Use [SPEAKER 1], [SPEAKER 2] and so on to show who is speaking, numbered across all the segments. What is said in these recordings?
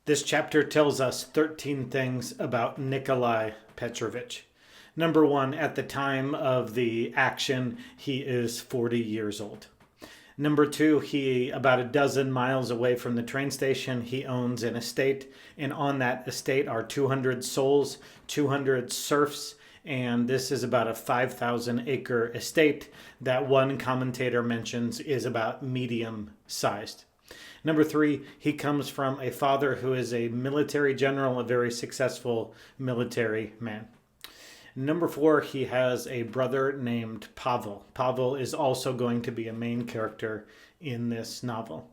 [SPEAKER 1] This chapter tells us 13 things about Nikolai Petrovich. Number one, at the time of the action, he is 40 years old. Number two, he about a dozen miles away from the train station, he owns an estate, and on that estate are 200 souls, 200 serfs, and this is about a 5,000 acre estate that one commentator mentions is about medium sized. Number three, he comes from a father who is a military general, a very successful military man. Number four, he has a brother named Pavel. Pavel is also going to be a main character in this novel.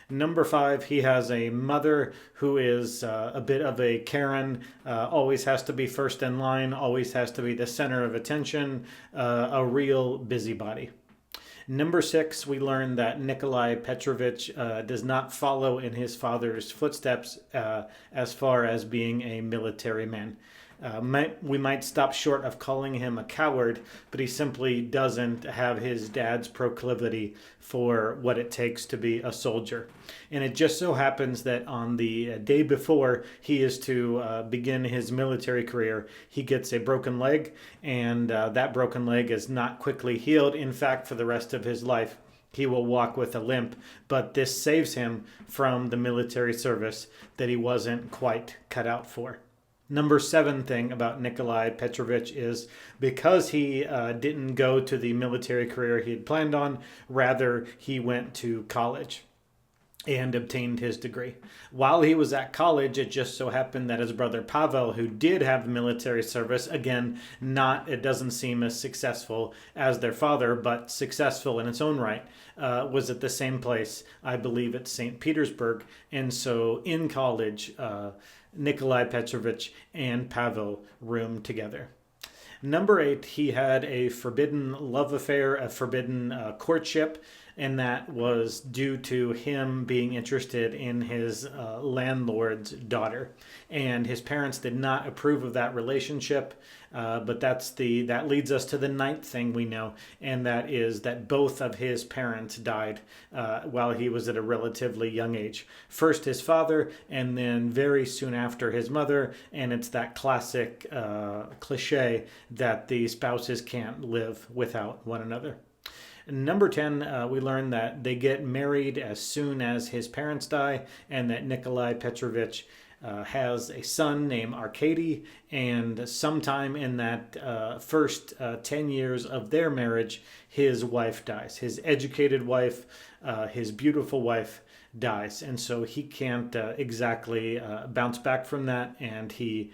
[SPEAKER 1] Number five, he has a mother who is a bit of a Karen, always has to be first in line, always has to be the center of attention, a real busybody. Number six, we learn that Nikolai Petrovich does not follow in his father's footsteps as far as being a military man. We might stop short of calling him a coward, but he simply doesn't have his dad's proclivity for what it takes to be a soldier. And it just so happens that on the day before he is to begin his military career, he gets a broken leg, and that broken leg is not quickly healed. In fact, for the rest of his life, he will walk with a limp, but this saves him from the military service that he wasn't quite cut out for. Number seven thing about Nikolai Petrovich is because he didn't go to the military career he had planned on, rather he went to college and obtained his degree. While he was at college, it just so happened that his brother Pavel, who did have military service, again, it doesn't seem as successful as their father, but successful in its own right, was at the same place, I believe at St. Petersburg. And so in college, Nikolai Petrovich and Pavel roomed together. Number eight, he had a forbidden love affair, a forbidden courtship, and that was due to him being interested in his landlord's daughter. And his parents did not approve of that relationship, but that leads us to the ninth thing we know, and that is that both of his parents died while he was at a relatively young age. First his father, and then very soon after his mother, and it's that classic cliche that the spouses can't live without one another. Number 10, we learn that they get married as soon as his parents die, and that Nikolai Petrovich has a son named Arkady, and sometime in that first 10 years of their marriage, his wife dies. His educated wife, his beautiful wife dies, and so he can't exactly bounce back from that, and he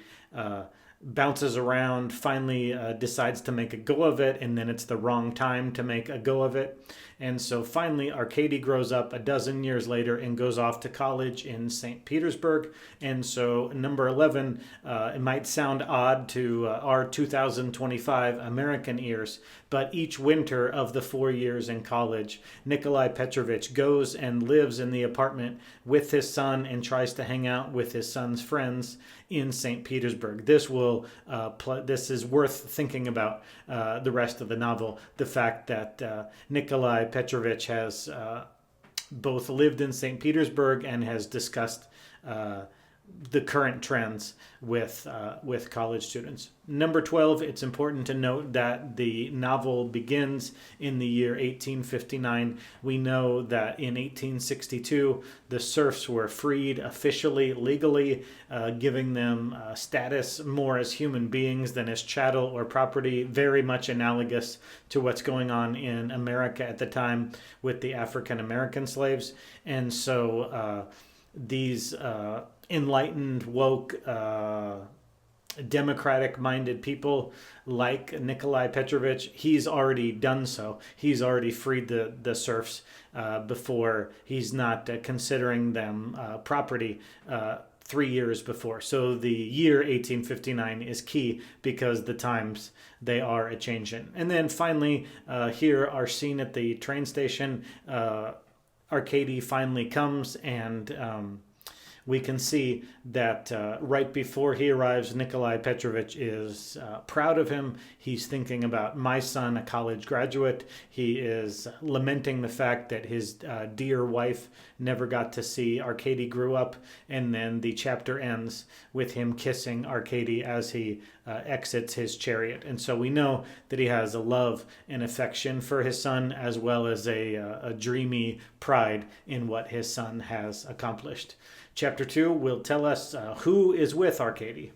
[SPEAKER 1] bounces around, finally decides to make a go of it, and then it's the wrong time to make a go of it. And so finally, Arkady grows up a dozen years later and goes off to college in St. Petersburg. And so number 11, it might sound odd to our 2025 American ears, but each winter of the 4 years in college, Nikolai Petrovich goes and lives in the apartment with his son and tries to hang out with his son's friends in St. Petersburg. This is worth thinking about the rest of the novel. The fact that Nikolai Petrovich has both lived in St. Petersburg and has discussed the current trends with college students. Number 12, it's important to note that the novel begins in the year 1859. We know that in 1862, the serfs were freed officially, legally, giving them status more as human beings than as chattel or property, very much analogous to what's going on in America at the time with the African American slaves. And so these enlightened, woke, democratic-minded people like Nikolai Petrovich, he's already done so. He's already freed the serfs before. He's not considering them property 3 years before. So the year 1859 is key because the times they are a-changing. And then finally, here our scene at the train station, Arkady finally comes and we can see that right before he arrives, Nikolai Petrovich is proud of him. He's thinking about my son, a college graduate. He is lamenting the fact that his dear wife never got to see Arkady grew up. And then the chapter ends with him kissing Arkady as he exits his chariot. And so we know that he has a love and affection for his son, as well as a dreamy pride in what his son has accomplished. Chapter 2 will tell us who is with Arkady.